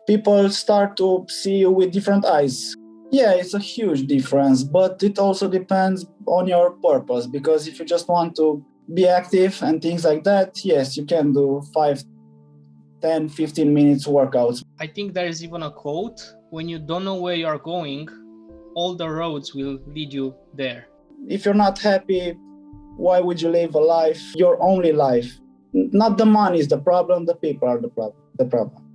people start to see you with different eyes. Yeah, it's a huge difference, but it also depends on your purpose, because if you just want to be active and things like that, yes, you can do 5, 10, 15 minutes workouts. I think there is even a quote: when you don't know where you're going, all the roads will lead you there. If you're not happy, why would you live a life, your only life? Not the money is the problem, the people are the problem.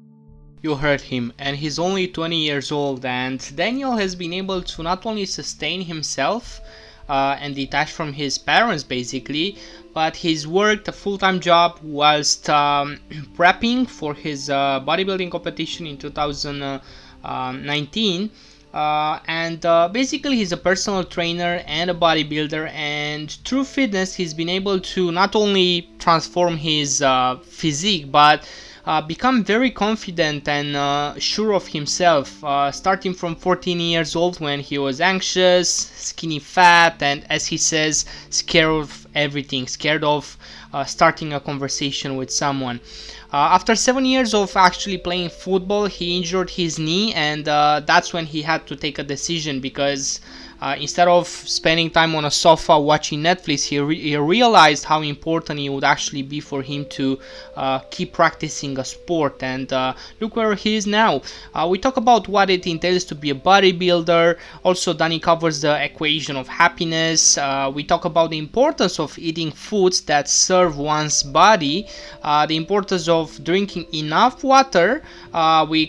You heard him, and he's only 20 years old, and Daniel has been able to not only sustain himself and detach from his parents basically, but he's worked a full-time job whilst prepping for his bodybuilding competition in 2019. And basically he's a personal trainer and a bodybuilder, and through fitness he's been able to not only transform his physique but become very confident and sure of himself, starting from 14 years old when he was anxious, skinny fat, and as he says, scared of everything, scared of starting a conversation with someone. After 7 years of actually playing football, he injured his knee, and that's when he had to take a decision, because instead of spending time on a sofa watching Netflix, he realized how important it would actually be for him to keep practicing a sport. And look where he is now. We talk about what it entails to be a bodybuilder. Also, Danny covers the equation of happiness. We talk about the importance of eating foods that serve one's body, the importance of drinking enough water. We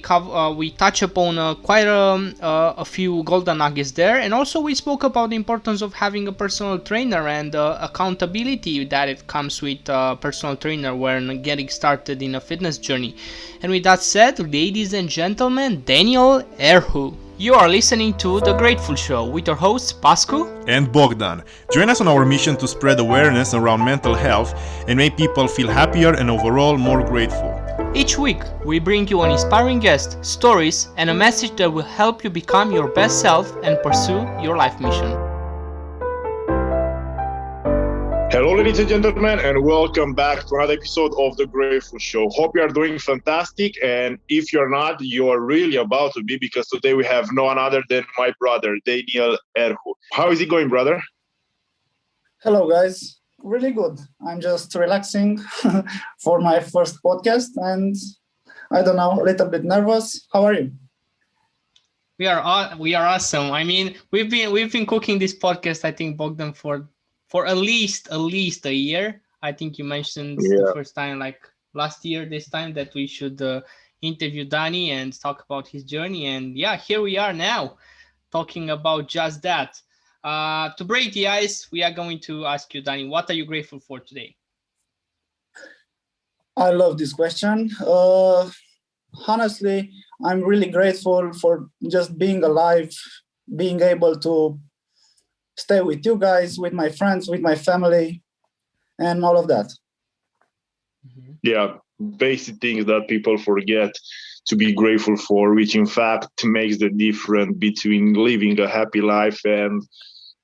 touch upon quite a few golden nuggets there, and also we spoke about the importance of having a personal trainer and accountability that it comes with a personal trainer when getting started in a fitness journey. And with that said, ladies and gentlemen, Daniel Erhu. You are listening to The Grateful Show with your hosts Pascu and Bogdan. Join us on our mission to spread awareness around mental health and make people feel happier and overall more grateful. Each week, we bring you an inspiring guest, stories, and a message that will help you become your best self and pursue your life mission. Hello, ladies and gentlemen, and welcome back to another episode of The Grateful Show. Hope you are doing fantastic, and if you're not, you are really about to be, because today we have no one other than my brother, Daniel Erhu. How is it going, brother? Hello, guys. Really good. I'm just relaxing for my first podcast, and I don't know, a little bit nervous. How are you? We are awesome. I mean, we've been cooking this podcast, I think, Bogdan, for at least a year. I think you mentioned the first time, like last year, this time, that we should interview Danny and talk about his journey. And yeah, here we are now talking about just that. To break the ice, we are going to ask you, Danny, what are you grateful for today? I love this question. Honestly, I'm really grateful for just being alive, being able to stay with you guys, with my friends, with my family, and all of that. Yeah, basic things that people forget to be grateful for, which in fact makes the difference between living a happy life and,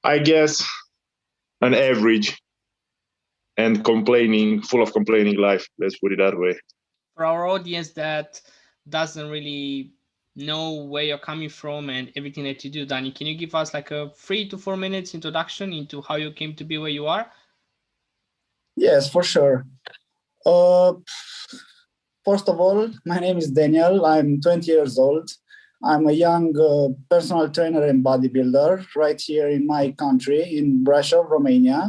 I guess, an average and full of complaining life. Let's put it that way. For our audience that doesn't really know where you're coming from and everything that you do, Danny, can you give us like a 3 to 4 minutes introduction into how you came to be where you are? Yes, for sure. First of all, my name is Daniel. I'm 20 years old. I'm a young personal trainer and bodybuilder right here in my country, in Brașov, Romania.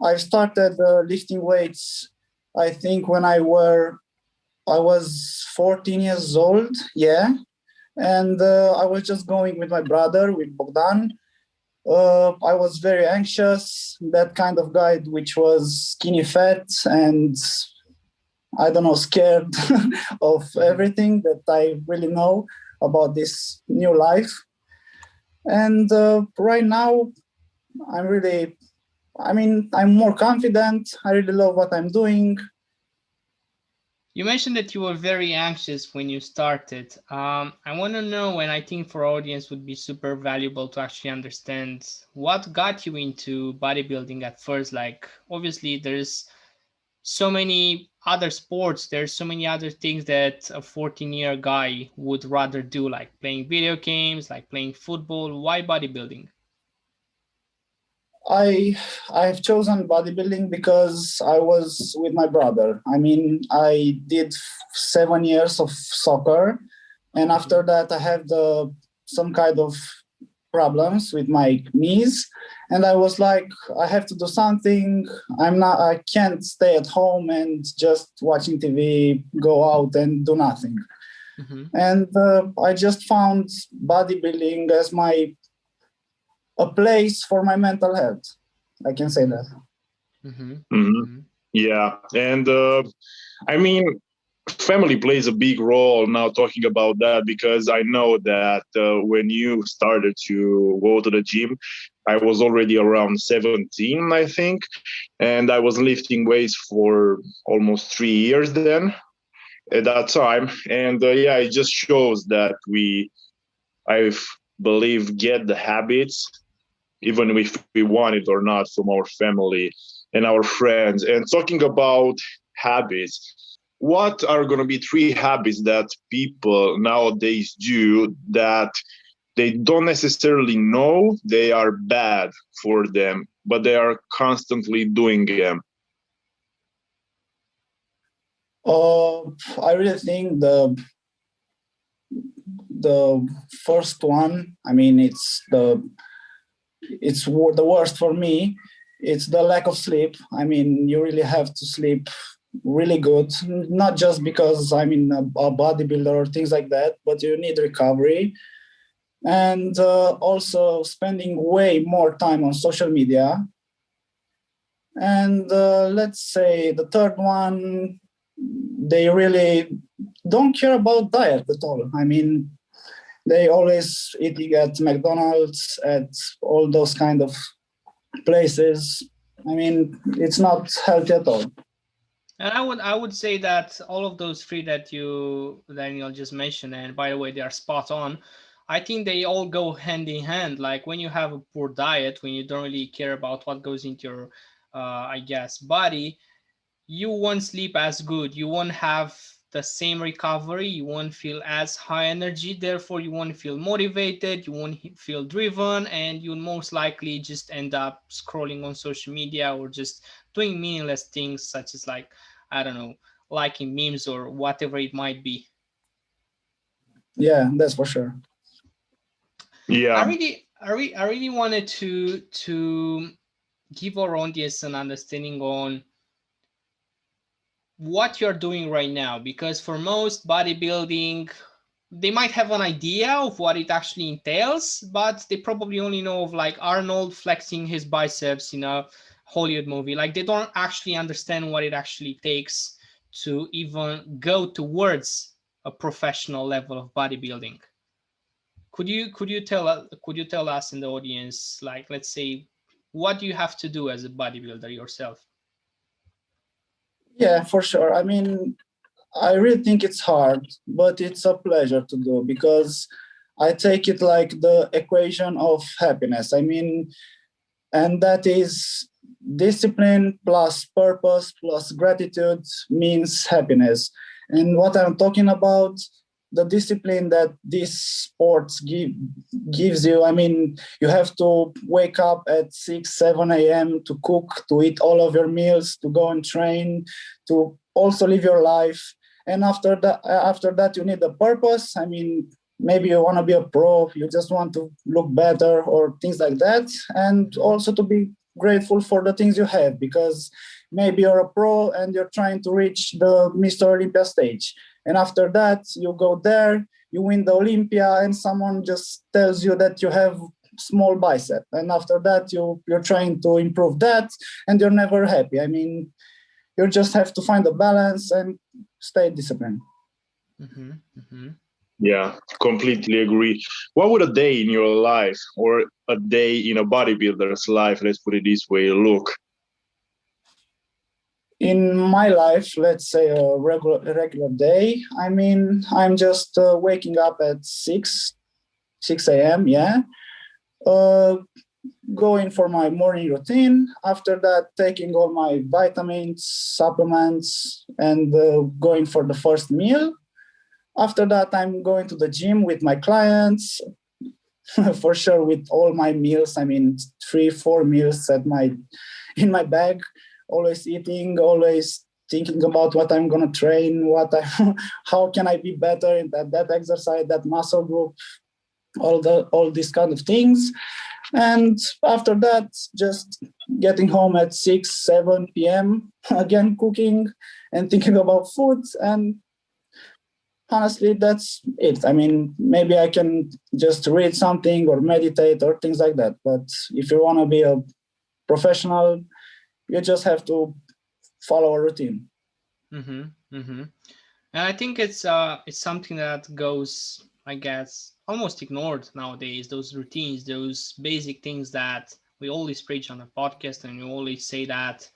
I started lifting weights, I think, when I was 14 years old, yeah. And I was just going with my brother, with Bogdan. I was very anxious, that kind of guy which was skinny fat and, I don't know, scared of everything that I really know about this new life. And right now, I'm more confident. I really love what I'm doing. You mentioned that you were very anxious when you started. I want to know, and I think for our audience would be super valuable to actually understand what got you into bodybuilding at first. Like, obviously, there's so many other sports, there's so many other things that a 14-year guy would rather do, like playing video games, like playing football. Why bodybuilding? I I've chosen bodybuilding because I was with my brother. I mean, I did 7 years of soccer, and after that, I had some kind of problems with my knees, and I was like, I have to do something. I can't stay at home and just watching TV, go out and do nothing. Mm-hmm. And I just found bodybuilding as a place for my mental health. I can say that. Mm-hmm. Mm-hmm. Mm-hmm. Yeah, and I mean, family plays a big role now talking about that, because I know that when you started to go to the gym, I was already around 17, I think, and I was lifting weights for almost 3 years then at that time. And yeah, it just shows that I believe, get the habits, even if we want it or not, from our family and our friends. And talking about habits, what are going to be 3 habits that people nowadays do that they don't necessarily know they are bad for them, but they are constantly doing them? I really think the first one. I mean, the worst for me. It's the lack of sleep. I mean, you really have to sleep really good, not just because I'm in a bodybuilder or things like that, but you need recovery. And also spending way more time on social media. And let's say the third one, they really don't care about diet at all. I mean, they always eating at McDonald's, at all those kind of places. I mean, it's not healthy at all. And I would say that all of those 3 that you, Daniel, just mentioned, and by the way, they are spot on. I think they all go hand in hand. Like when you have a poor diet, when you don't really care about what goes into your, I guess, body, you won't sleep as good. You won't have the same recovery. You won't feel as high energy. Therefore, you won't feel motivated. You won't feel driven, and you'll most likely just end up scrolling on social media or just doing meaningless things, such as, like, I don't know, liking memes or whatever it might be. Yeah, that's for sure. Yeah. I really wanted to give our audience an understanding on what you're doing right now, because for most, bodybuilding, they might have an idea of what it actually entails, but they probably only know of, like, Arnold flexing his biceps in a Hollywood movie. Like, they don't actually understand what it actually takes to even go towards a professional level of bodybuilding. Could you tell us in the audience, like, let's say, what do you have to do as a bodybuilder yourself? Yeah, for sure. I mean, I really think it's hard, but it's a pleasure to do because I take it like the equation of happiness. I mean, and that is discipline plus purpose plus gratitude means happiness. And what I'm talking about, the discipline that these sports gives you. I mean, you have to wake up at 6 7 a.m. to cook, to eat all of your meals, to go and train, to also live your life. And after that you need a purpose. I mean, maybe you want to be a pro, you just want to look better or things like that, and also to be grateful for the things you have, because maybe you're a pro and you're trying to reach the Mr. Olympia stage, and after that you go there, you win the Olympia, and someone just tells you that you have small bicep, and after that you're trying to improve that, and you're never happy. I mean, you just have to find a balance and stay disciplined. Mm-hmm, mm-hmm. Yeah, completely agree. What would a day in your life, or a day in a bodybuilder's life, let's put it this way, look? In my life, let's say a regular day, I mean, I'm just waking up at 6 a.m. Yeah, uh, going for my morning routine. After that, taking all my vitamins, supplements, and going for the first meal. After that, I'm going to the gym with my clients, for sure, with all my meals. I mean, 3-4 meals in my bag, always eating, always thinking about what I'm gonna train, how can I be better in that exercise, that muscle group, all these kind of things. And after that, just getting home at 6-7 p.m. again, cooking and thinking about food. And honestly, that's it. I mean, maybe I can just read something or meditate or things like that. But if you want to be a professional, you just have to follow a routine. And I think it's something that goes, I guess, almost ignored nowadays. Those routines, those basic things that we always preach on the podcast, and we always say that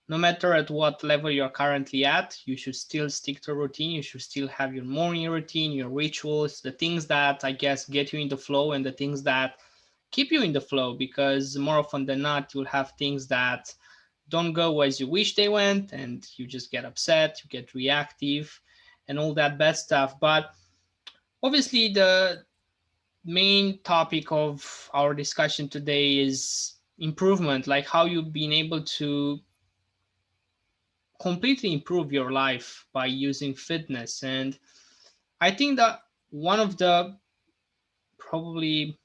no matter at what level you're currently at, you should still stick to a routine. You should still have your morning routine, your rituals, the things that, I guess, get you in the flow, and the things that keep you in the flow, because more often than not, you'll have things that don't go as you wish they went, and you just get upset, you get reactive, and all that bad stuff. But obviously, the main topic of our discussion today is improvement, like how you've been able to completely improve your life by using fitness. And I think that one of the probably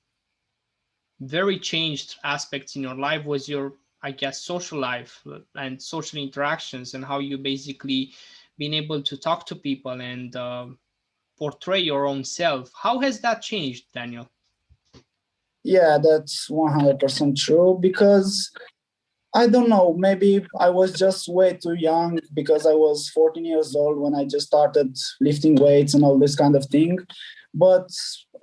very changed aspects in your life was your, I guess, social life and social interactions, and how you basically been able to talk to people and portray your own self. How has that changed, Daniel? Yeah, that's 100% true, because I don't know, maybe I was just way too young, because I was 14 years old when I just started lifting weights and all this kind of thing. But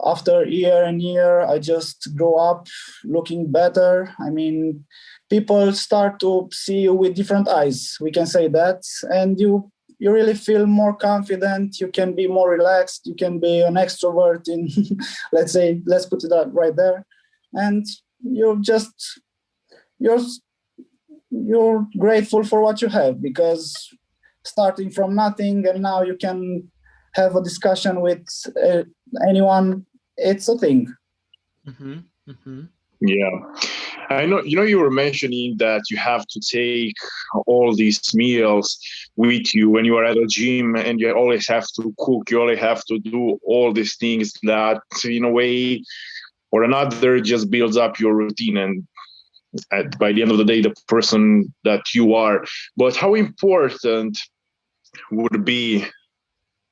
after year and year, I just grow up looking better. I mean, people start to see you with different eyes, we can say that. And you really feel more confident. You can be more relaxed. You can be an extrovert in, let's put it out right there. And you're just, you're you're grateful for what you have, because starting from nothing and now you can have a discussion with anyone, it's a thing. Yeah, I know. You were mentioning that you have to take all these meals with you when you are at a gym, and you always have to cook. You always have to do all these things that, in a way or another, just builds up your routine, and by the end of the day, the person that you are. But how important would it be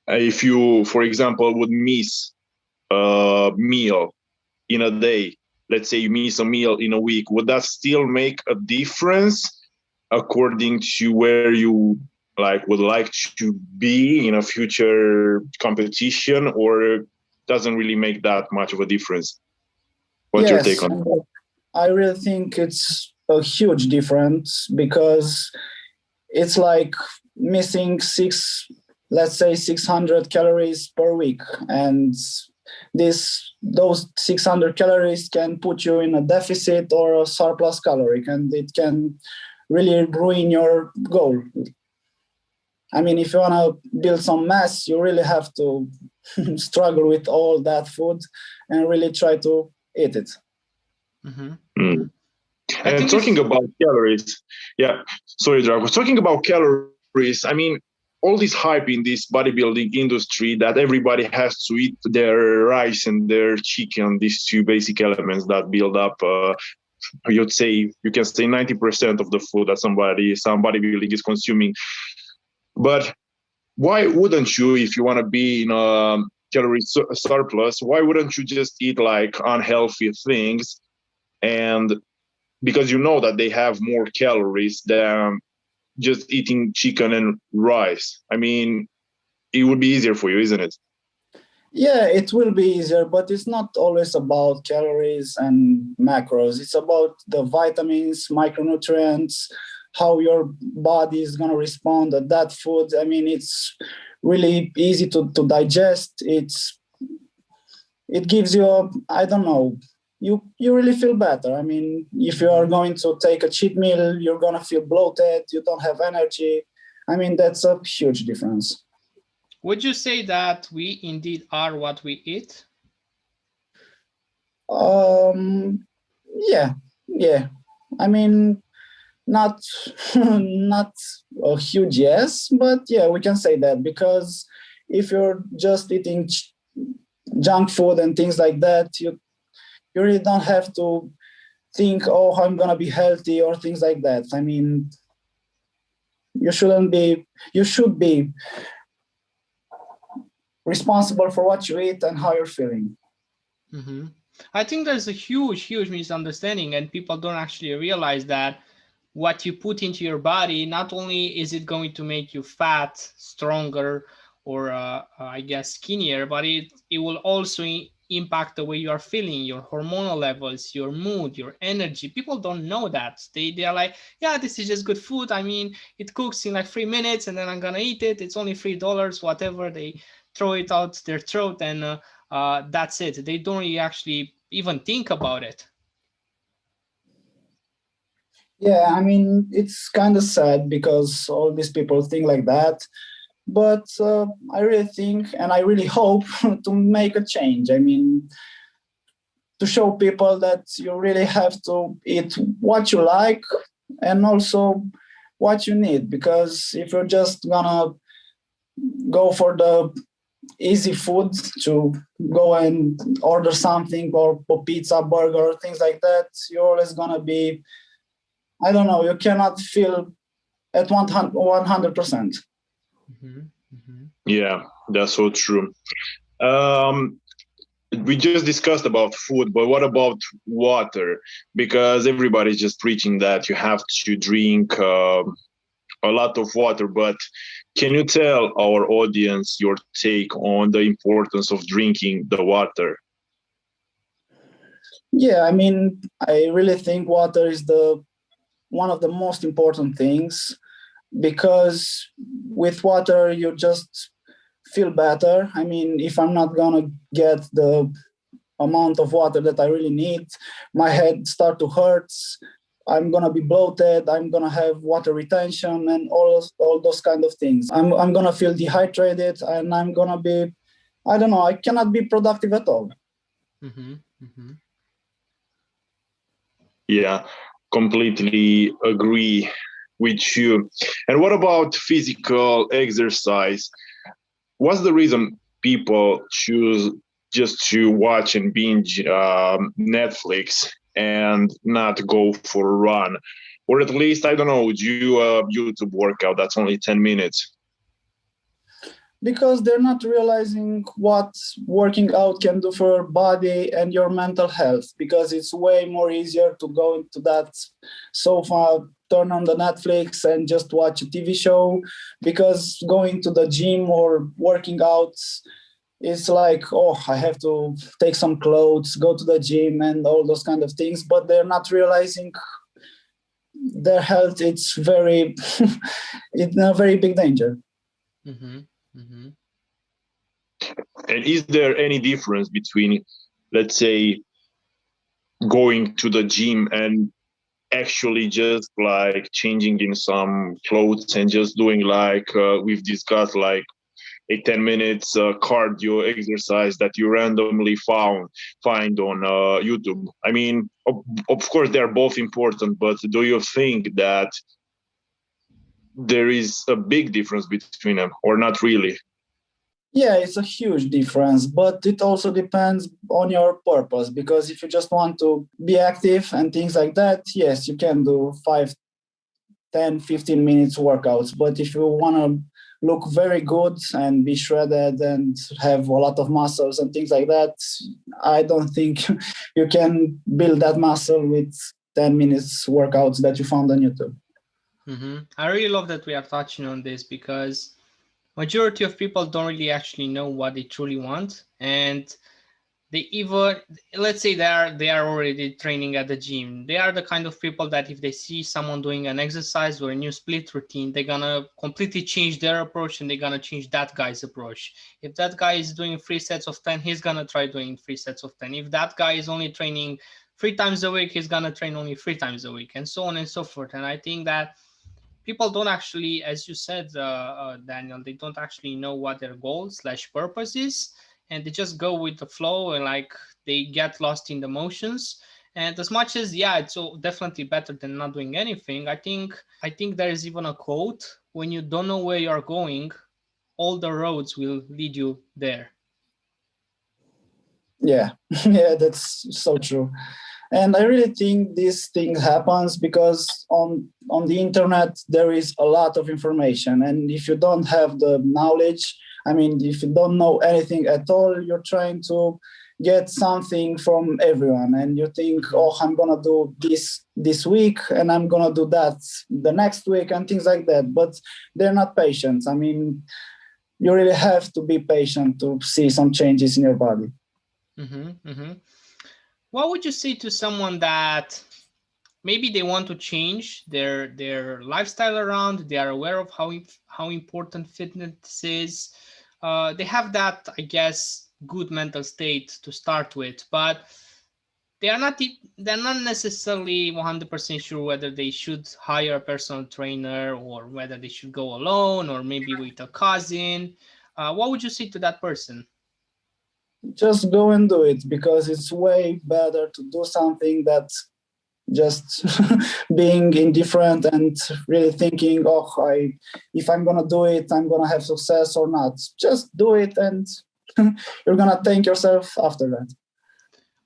if you, for example, would miss a meal in a day? Let's say you miss a meal in a week. Would that still make a difference according to where you would like to be in a future competition, or doesn't really make that much of a difference? What's your take on that? I really think it's a huge difference, because it's like missing 600 calories per week. And those 600 calories can put you in a deficit or a surplus caloric, and it can really ruin your goal. I mean, if you want to build some mass, you really have to struggle with all that food and really try to eat it. And talking about calories, sorry, Drago. Talking about calories, I mean, all this hype in this bodybuilding industry that everybody has to eat their rice and their chicken, these two basic elements that build up, you can say 90% of the food that some bodybuilding is consuming. But why wouldn't you, if you want to be in a calorie surplus, why wouldn't you just eat like unhealthy things? And because you know that they have more calories than just eating chicken and rice. I mean, it would be easier for you, isn't it? Yeah, it will be easier, but it's not always about calories and macros. It's about the vitamins, micronutrients, how your body is going to respond to that food. I mean, it's really easy to digest. It gives you I don't know, you really feel better. I mean, if you are going to take a cheat meal, you're going to feel bloated, you don't have energy. I mean, that's a huge difference. Would you say that we indeed are what we eat? Yeah. I mean, not not a huge yes, but yeah, we can say that, because if you're just eating junk food and things like that, you really don't have to think, oh, I'm gonna be healthy or things like that. I mean, you should be responsible for what you eat and how you're feeling. Mm-hmm. I think there's a huge misunderstanding, and people don't actually realize that what you put into your body, not only is it going to make you fat, stronger, or I guess skinnier, but it will also impact the way you are feeling, your hormonal levels, your mood, your energy. People don't know that. They are like, yeah, this is just good food. I mean, it cooks in like 3 minutes, and then I'm gonna eat it. It's only $3, whatever. They throw it out their throat, and that's it. They don't really actually even think about it. Yeah, I mean, it's kind of sad because all these people think like that. But I really think and I really hope to make a change. I mean, to show people that you really have to eat what you like and also what you need. Because if you're just gonna go for the easy food, to go and order something or a pizza, burger, things like that, you're always gonna be, I don't know, you cannot feel at 100%. Mm-hmm. Mm-hmm. Yeah, that's so true. We just discussed about food, but what about water? Because everybody's just preaching that you have to drink a lot of water, but can you tell our audience your take on the importance of drinking the water? Yeah, I mean, I really think water is the one of the most important things, because with water you just feel better. I mean, if I'm not gonna get the amount of water that I really need, my head start to hurt, I'm gonna be bloated, I'm gonna have water retention and all those kind of things. I'm gonna feel dehydrated, and I'm gonna be, I don't know, I cannot be productive at all. Mm-hmm. Mm-hmm. Yeah, completely agree with you. And what about physical exercise? What's the reason people choose just to watch and binge Netflix and not go for a run? Or at least, I don't know, do a YouTube workout that's only 10 minutes? Because they're not realizing what working out can do for your body and your mental health, because it's way more easier to go into that sofa, turn on the Netflix and just watch a TV show, because going to the gym or working out is like, oh, I have to take some clothes, go to the gym and all those kind of things, but they're not realizing their health, it's very it's a very big danger. Mm-hmm. Mm-hmm. And is there any difference between, let's say, going to the gym and actually just like changing in some clothes and just doing like we've discussed, like a 10 minutes cardio exercise that you randomly find on YouTube? I mean, of course they're both important, but do you think that there is a big difference between them, or not really? Yeah, it's a huge difference, but it also depends on your purpose. Because if you just want to be active and things like that, yes, you can do 5, 10, 15 minutes workouts. But if you want to look very good and be shredded and have a lot of muscles and things like that, I don't think you can build that muscle with 10 minutes workouts that you found on YouTube. Mm-hmm. I really love that we are touching on this, because majority of people don't really actually know what they truly want, and they even, let's say they are already training at the gym. They are the kind of people that if they see someone doing an exercise or a new split routine, they're gonna completely change their approach and they're gonna change that guy's approach. If that guy is doing 3 sets of 10, he's gonna try doing 3 sets of 10. If that guy is only training 3 times a week, he's gonna train only 3 times a week, and so on and so forth. And I think that people don't actually, as you said, Daniel, they don't actually know what their goal slash purpose is, and they just go with the flow, and like they get lost in the motions. And as much as, yeah, it's definitely better than not doing anything, I think there is even a quote: when you don't know where you're going, all the roads will lead you there. Yeah, yeah, that's so true. And I really think this thing happens because on the internet there is a lot of information, and if you don't have the knowledge, I mean, if you don't know anything at all, you're trying to get something from everyone, and you think, oh, I'm gonna do this week, and I'm gonna do that the next week, and things like that. But they're not patient. I mean, you really have to be patient to see some changes in your body. What would you say to someone that maybe they want to change their lifestyle around? They are aware of how important fitness is. They have that, I guess, good mental state to start with, but they're not necessarily 100% sure whether they should hire a personal trainer or whether they should go alone or maybe with a cousin. What would you say to that person? Just go and do it, because it's way better to do something that just being indifferent and really thinking, oh, if I'm gonna do it, I'm gonna have success or not. Just do it, and you're gonna thank yourself after that.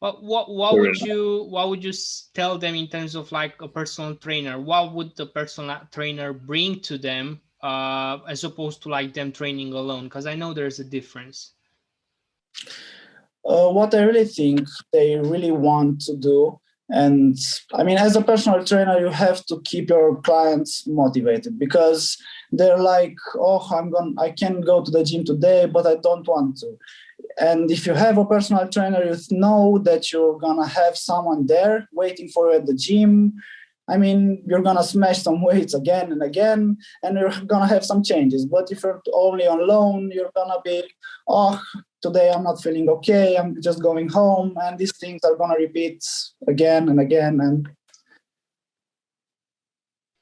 What would you tell them in terms of like a personal trainer? What would the personal trainer bring to them as opposed to like them training alone? Because I know there's a difference. What I really think they really want to do, and I mean, as a personal trainer, you have to keep your clients motivated, because they're like, oh, I can go to the gym today, but I don't want to. And if you have a personal trainer, you know that you're gonna have someone there waiting for you at the gym. I mean, you're gonna smash some weights again and again, and you're gonna have some changes. But if you're only alone, you're gonna be, oh, today I'm not feeling okay, I'm just going home, and these things are gonna repeat again and again. And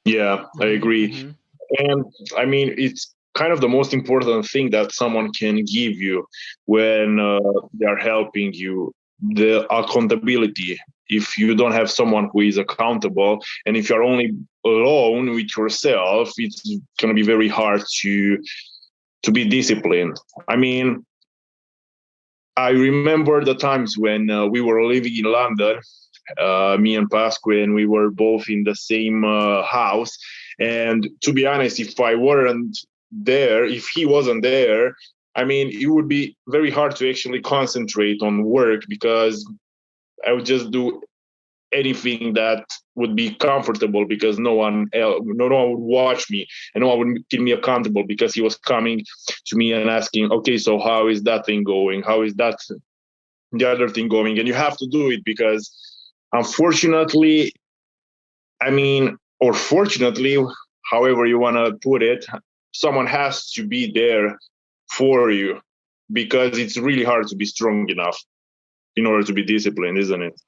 yeah, I agree. And I mean, it's kind of the most important thing that someone can give you when they are helping you: the accountability. If you don't have someone who is accountable, and if you're only alone with yourself, it's going to be very hard to be disciplined. I mean, I remember the times when we were living in London, me and Pascu, and we were both in the same house. And to be honest, if I weren't there, if he wasn't there, I mean, it would be very hard to actually concentrate on work, because I would just do anything that would be comfortable, because no one would watch me, and no one would keep me accountable, because he was coming to me and asking, okay, so how is that thing going? How is that the other thing going? And you have to do it, because unfortunately, I mean, or fortunately, however you want to put it, someone has to be there for you, because it's really hard to be strong enough in order to be disciplined, isn't it?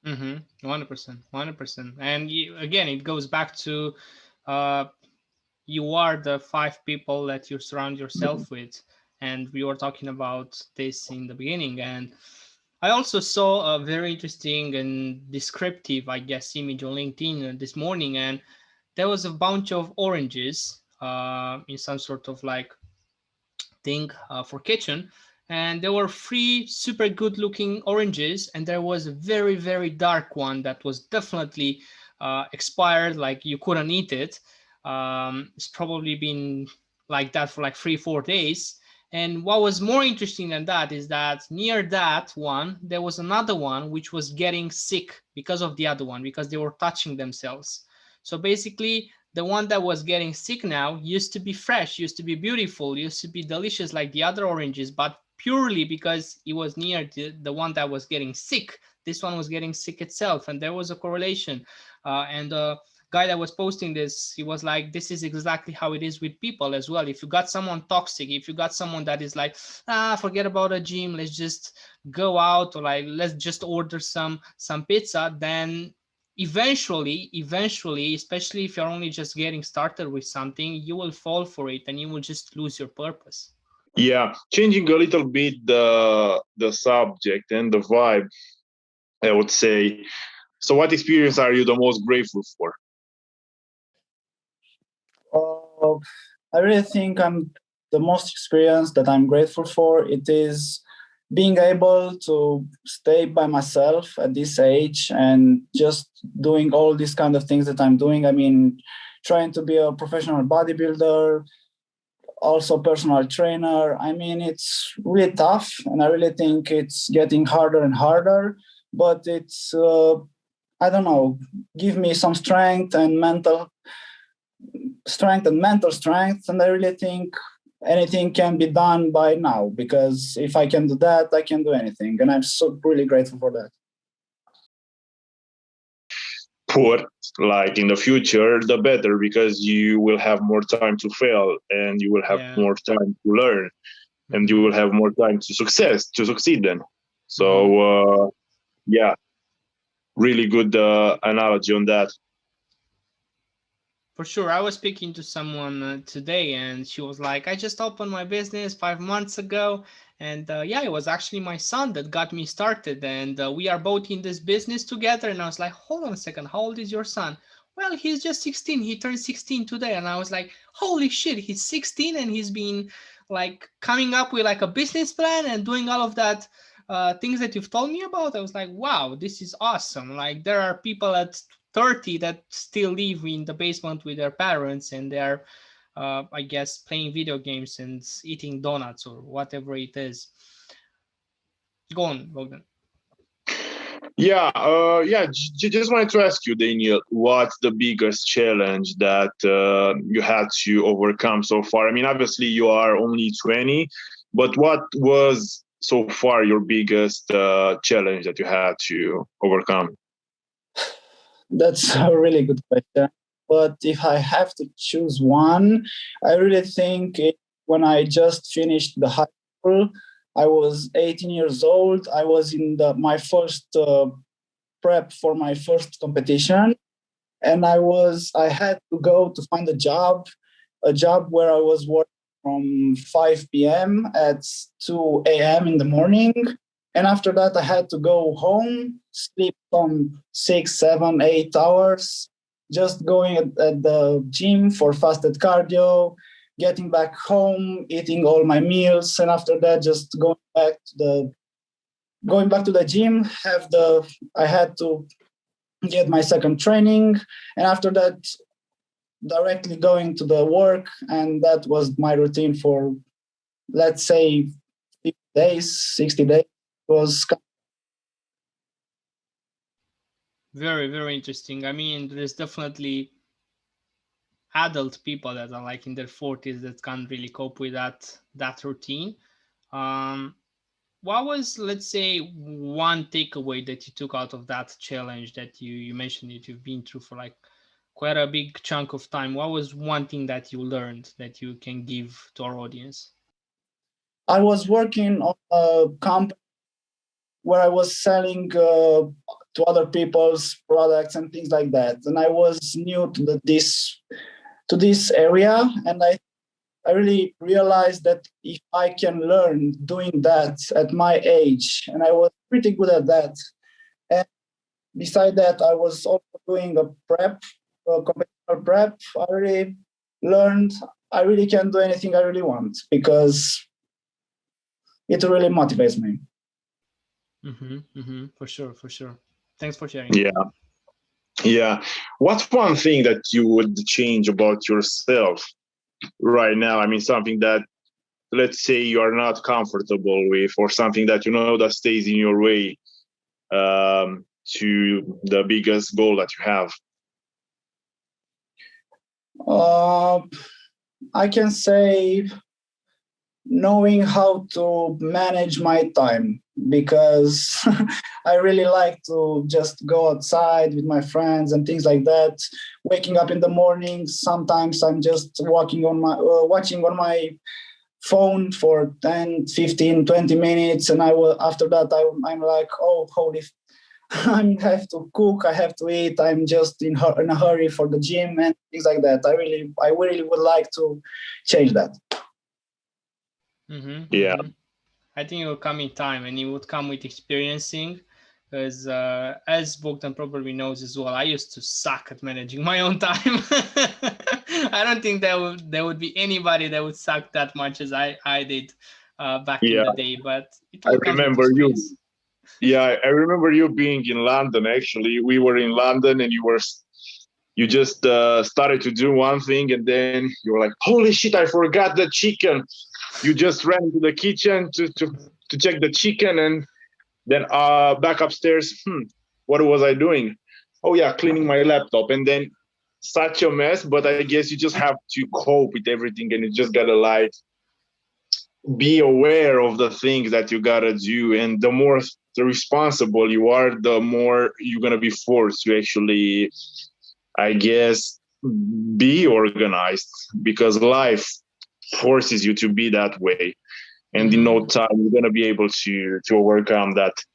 100%. And again, it goes back to you are the 5 people that you surround yourself with, and we were talking about this in the beginning. And I also saw a very interesting and descriptive, I guess, image on LinkedIn this morning, and there was a bunch of oranges in some sort of like thing for kitchen, and there were 3 super good looking oranges, and there was a very, very dark one that was definitely expired, like you couldn't eat it. It's probably been like that for like 3-4 days. And what was more interesting than that is that near that one there was another one which was getting sick because of the other one, because they were touching themselves. So basically the one that was getting sick now used to be fresh, used to be beautiful, used to be delicious like the other oranges, but purely because he was near the one that was getting sick. This one was getting sick itself, and there was a correlation. And the guy that was posting this, he was like, this is exactly how it is with people as well. If you got someone toxic, if you got someone that is like, forget about a gym, let's just go out, or like, let's just order some pizza, then eventually, especially if you're only just getting started with something, you will fall for it and you will just lose your purpose. Yeah, changing a little bit the subject and the vibe, I would say. So, what experience are you the most grateful for? Uh, I really think I'm the most experience that I'm grateful for. It is being able to stay by myself at this age and just doing all these kind of things that I'm doing. I mean, trying to be a professional bodybuilder, also personal trainer. I mean, it's really tough, and I really think it's getting harder and harder. But it's I don't know, give me some strength and mental strength, and I really think anything can be done by now, because if I can do that, I can do anything, and I'm so really grateful for that. Put like in the future, the better, because you will have more time to fail and you will have Yeah. more time to learn, and you will have more time to succeed then. So yeah, really good analogy on that. For sure. I was speaking to someone today, and she was like, I just opened my business 5 months ago. And yeah, it was actually my son that got me started. And we are both in this business together. And I was like, hold on a second. How old is your son? Well, he's just 16. He turned 16 today. And I was like, holy shit, he's 16 and he's been like coming up with like a business plan and doing all of that things that you've told me about. I was like, wow, this is awesome. Like, there are people at 30 that still live in the basement with their parents, and they're I guess playing video games and eating donuts or whatever it is. Go on, Bogdan. Yeah, just wanted to ask you, Daniel, what's the biggest challenge that you had to overcome so far? I mean, obviously you are only 20, but what was so far your biggest challenge that you had to overcome? That's a really good question. But if I have to choose one, I really think when I just finished the high school, I was 18 years old. I was in my first prep for my first competition, and I had to go to find a job where I was working from 5 p.m. at 2 a.m. in the morning. And after that, I had to go home, sleep some 6, 7, 8 hours, just going at the gym for fasted cardio, getting back home, eating all my meals, and after that, just going back to the gym. I had to get my second training, and after that, directly going to the work, and that was my routine for, let's say, 50 days, 60 days. It was Very, very interesting. I mean, there's definitely adult people that are like in their 40s that can't really cope with that routine. Um, what was, let's say, one takeaway that you took out of that challenge that you mentioned that you've been through for like quite a big chunk of time? What was one thing that you learned that you can give to our audience? I was working on a company where I was selling to other people's products and things like that, and I was new to this area, and I really realized that if I can learn doing that at my age, and I was pretty good at that. And beside that, I was also doing a competitive prep. I really learned I really can do anything I really want, because it really motivates me. For sure, for sure. Thanks for sharing. Yeah, yeah. What's one thing that you would change about yourself right now? I mean, something that, let's say, you are not comfortable with, or something that you know that stays in your way to the biggest goal that you have. I can say knowing how to manage my time, because I really like to just go outside with my friends and things like that. Waking up in the morning, sometimes I'm just watching on my phone for 10, 15, 20 minutes, and I will after that I'm like, oh holy, I have to cook, I have to eat, I'm just in a hurry for the gym and things like that. I really would like to change that. Yeah. I think it will come in time, and it would come with experiencing. Because as Bogdan probably knows as well, I used to suck at managing my own time. I don't think there would be anybody that would suck that much as I did back in Yeah. the day. But it I all comes with remember you. experience. Yeah, I remember you being in London. Actually, we were in London, and you just started to do one thing, and then you were like, "Holy shit! I forgot the chicken." You just ran into the kitchen to check the chicken, and then back upstairs. What was I doing? Oh yeah, cleaning my laptop, and then such a mess. But I guess you just have to cope with everything, and you just gotta like be aware of the things that you gotta do, and the more responsible you are, the more you're gonna be forced to actually, I guess, be organized, because life forces you to be that way, and in no time you're gonna be able to overcome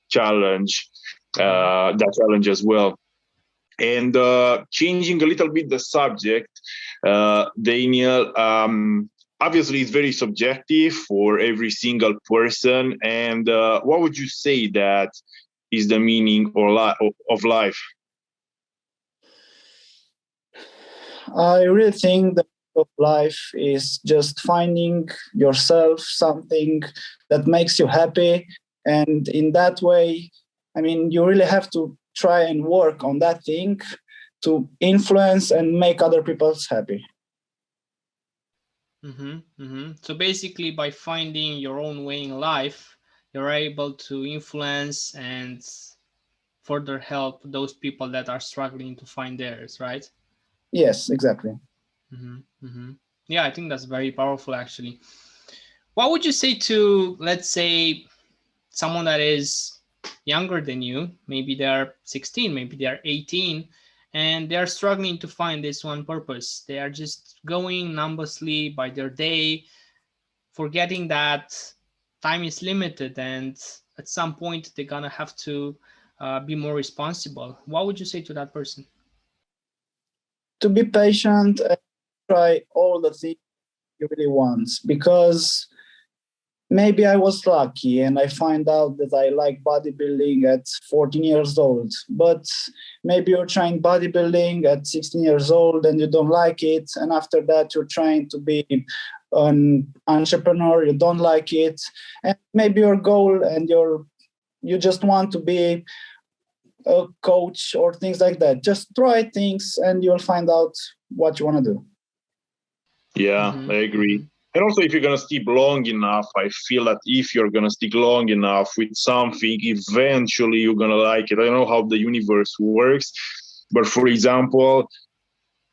challenge that challenge as well. And changing a little bit the subject, Daniel, obviously it's very subjective for every single person. And what would you say that is the meaning of life? I really think that of life is just finding yourself something that makes you happy, and in that way, I mean, you really have to try and work on that thing to influence and make other people happy. So basically, by finding your own way in life, you're able to influence and further help those people that are struggling to find theirs, right? Yes, exactly. Yeah, I think that's very powerful, actually. What would you say to, let's say, someone that is younger than you? Maybe they are 16, maybe they are 18, and they are struggling to find this one purpose. They are just going numbly by their day, forgetting that time is limited, and at some point they're gonna have to be more responsible. What would you say to that person? To be patient and try all the things you really want, because maybe I was lucky and I find out that I like bodybuilding at 14 years old. But maybe you're trying bodybuilding at 16 years old and you don't like it. And after that, you're trying to be an entrepreneur, you don't like it. And maybe your goal and you just want to be a coach or things like that. Just try things and you'll find out what you want to do. Yeah, I agree. And also, if you're going to stick long enough, I feel that if you're going to stick long enough with something, eventually you're going to like it. I don't know how the universe works, but for example,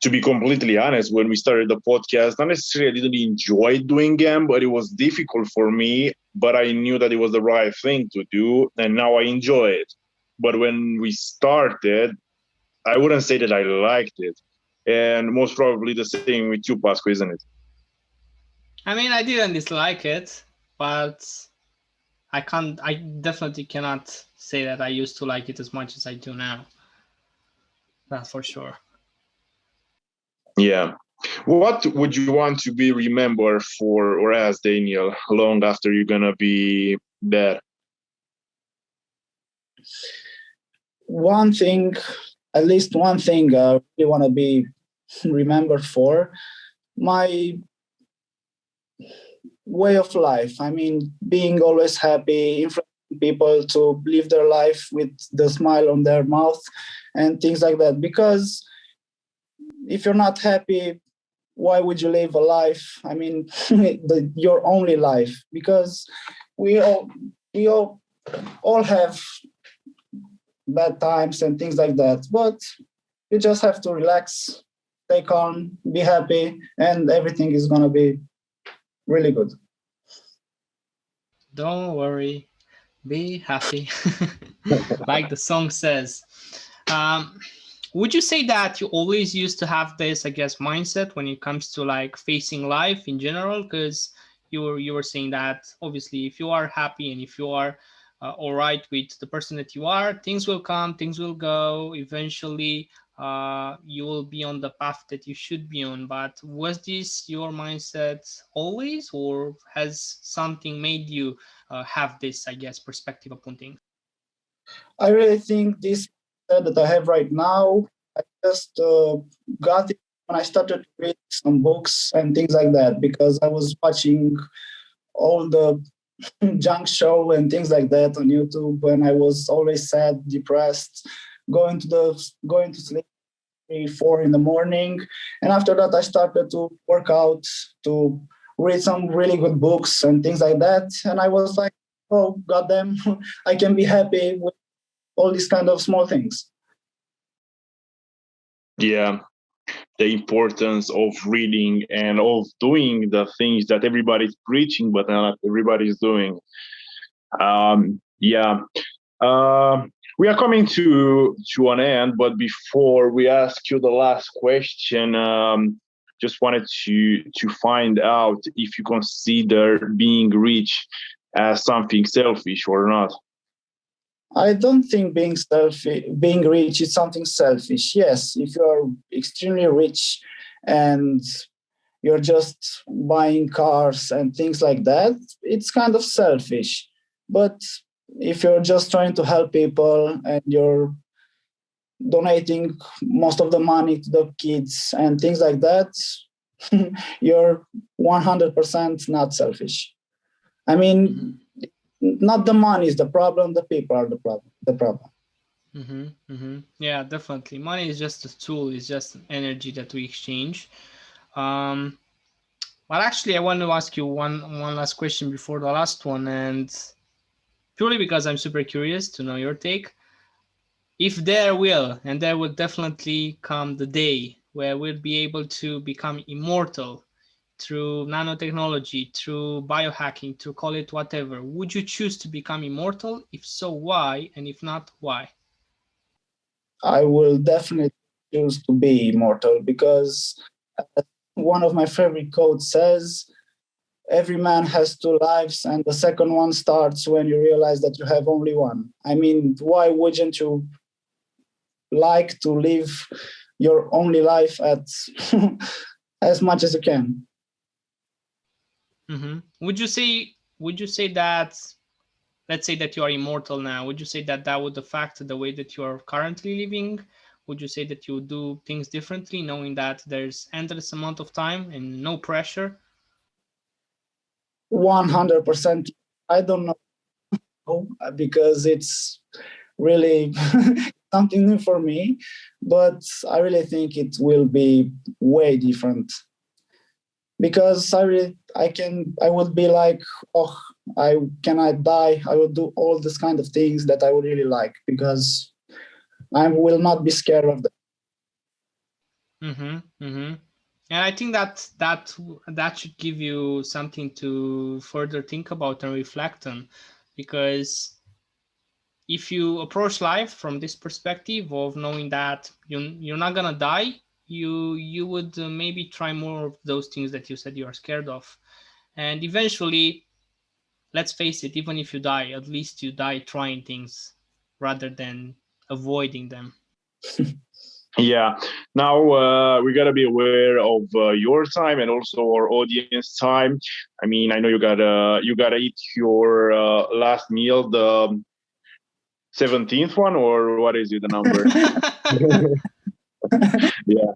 to be completely honest, when we started the podcast, not necessarily I didn't enjoy doing them, but it was difficult for me. But I knew that it was the right thing to do, and now I enjoy it. But when we started, I wouldn't say that I liked it. And most probably the same with you, Pasco, isn't it? I mean, I didn't dislike it, but I definitely cannot say that I used to like it as much as I do now. That's for sure. Yeah. What would you want to be remembered for or as, Daniel, long after you're going to be dead? One thing, at least one thing I really want to be remembered for, my way of life. I mean, being always happy, influencing people to live their life with the smile on their mouth and things like that. Because if you're not happy, why would you live a life? I mean, your only life. Because we all have bad times and things like that. But you just have to relax, stay calm, be happy, and everything is gonna be really good. Don't worry, be happy. Like the song says. Um, would you say that you always used to have this, I guess, mindset when it comes to like facing life in general? Because you were saying that obviously if you are happy and if you are all right with the person that you are, things will come, things will go. Eventually, you will be on the path that you should be on. But was this your mindset always, or has something made you have this, I guess, perspective upon things? I really think this that I have right now, I just got it when I started to read some books and things like that, because I was watching all the junk show and things like that on YouTube when I was always sad, depressed, going to sleep 3, 4 in the morning. And after that I started to work out, to read some really good books and things like that. And I was like, oh goddamn, I can be happy with all these kind of small things. Yeah, the importance of reading and of doing the things that everybody's preaching, but not everybody's doing. Yeah. We are coming to an end, but before we ask you the last question, just wanted to find out if you consider being rich as something selfish or not. I don't think being rich is something selfish. Yes, if you are extremely rich and you're just buying cars and things like that, it's kind of selfish. But if you're just trying to help people and you're donating most of the money to the kids and things like that, you're 100% not selfish. I mean, not the money is the problem, the people are the problem. Yeah, definitely. Money is just a tool, it's just an energy that we exchange. Um, but actually, I want to ask you one last question before the last one, and purely because I'm super curious to know your take. If there will definitely come the day where we'll be able to become immortal through nanotechnology, through biohacking, to call it whatever, would you choose to become immortal? If so, why? And if not, why? I will definitely choose to be immortal because one of my favorite quotes says, every man has two lives, and the second one starts when you realize that you have only one. I mean, why wouldn't you like to live your only life at as much as you can? Would you say that, let's say that you are immortal now, would you say that that would affect the way that you are currently living? Would you say that you would do things differently knowing that there's endless amount of time and no pressure? 100%. I don't know because it's really something new for me, but I really think it will be way different because I would be like, oh, I die, I will do all this kind of things that I would really like because I will not be scared of them. And I think that should give you something to further think about and reflect on, because if you approach life from this perspective of knowing that you're not gonna die, you would maybe try more of those things that you said you are scared of, and eventually, let's face it, even if you die, at least you die trying things rather than avoiding them. Yeah. Now we gotta be aware of your time and also our audience time. I mean, I know you gotta eat your last meal, the 17th one, or what is it, the number? Yeah.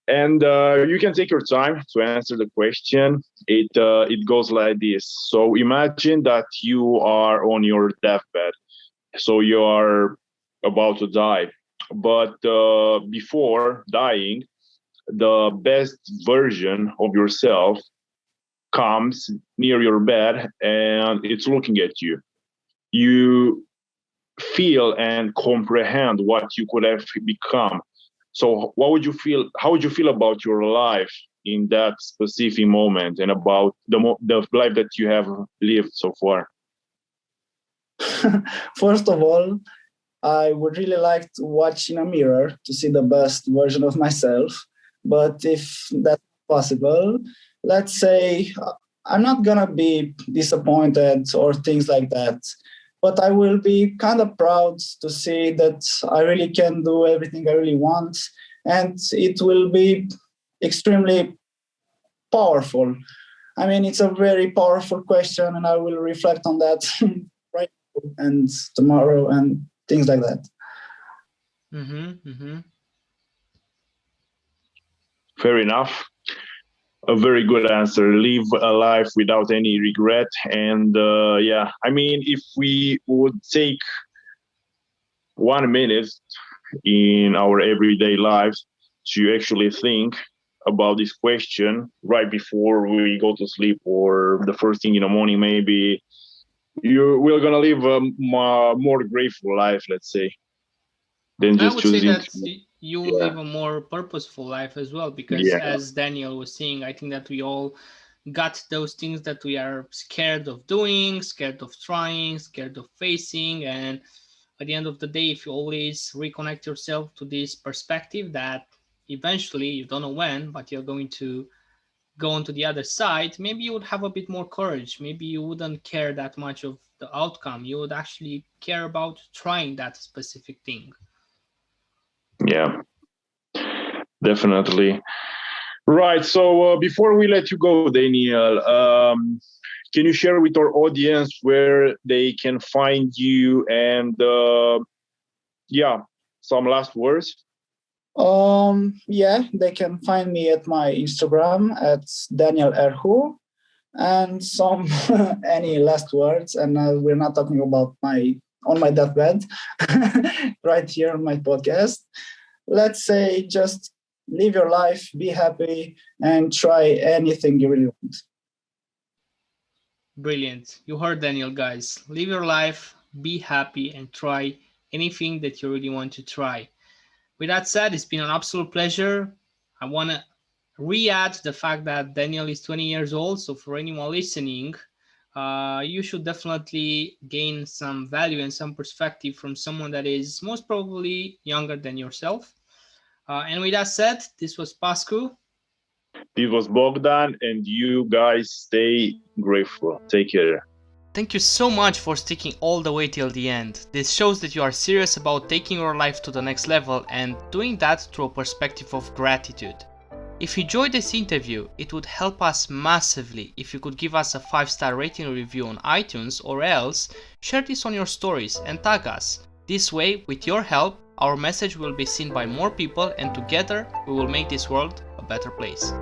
And you can take your time to answer the question. It goes like this. So imagine that you are on your deathbed. So you are about to die. But before dying, the best version of yourself comes near your bed and it's looking at you. You feel and comprehend what you could have become. So what would you feel? How would you feel about your life in that specific moment and about the life that you have lived so far? First of all, I would really like to watch in a mirror to see the best version of myself. But if that's possible, let's say I'm not gonna be disappointed or things like that. But I will be kind of proud to see that I really can do everything I really want. And it will be extremely powerful. I mean, it's a very powerful question, and I will reflect on that right now and tomorrow and things like that. Fair enough. A very good answer. Live a life without any regret. And yeah, I mean, if we would take 1 minute in our everyday lives to actually think about this question right before we go to sleep or the first thing in the morning, maybe we're gonna live a more grateful life, let's say, than I just would say choosing that you will live a more purposeful life as well, because as Daniel was saying, I think that we all got those things that we are scared of doing, scared of trying, scared of facing. And at the end of the day, if you always reconnect yourself to this perspective that eventually, you don't know when, but you're going to go on to the other side, maybe you would have a bit more courage. Maybe you wouldn't care that much of the outcome. You would actually care about trying that specific thing. Yeah, definitely. Right. So before we let you go, Daniel, can you share with our audience where they can find you and yeah, some last words? Yeah, they can find me at my Instagram at Daniel Erhu, and some any last words. And we're not talking about on my deathbed, right here on my podcast. Let's say just live your life, be happy, and try anything you really want. Brilliant. You heard Daniel, guys. Live your life, be happy, and try anything that you really want to try. With that said, it's been an absolute pleasure. I want to re-add the fact that Daniel is 20 years old. So for anyone listening, you should definitely gain some value and some perspective from someone that is most probably younger than yourself. And with that said, this was Pascu. This was Bogdan, and you guys stay grateful. Take care. Thank you so much for sticking all the way till the end. This shows that you are serious about taking your life to the next level and doing that through a perspective of gratitude. If you enjoyed this interview, it would help us massively if you could give us a 5-star rating review on iTunes, or else share this on your stories and tag us. This way, with your help, our message will be seen by more people, and together we will make this world a better place.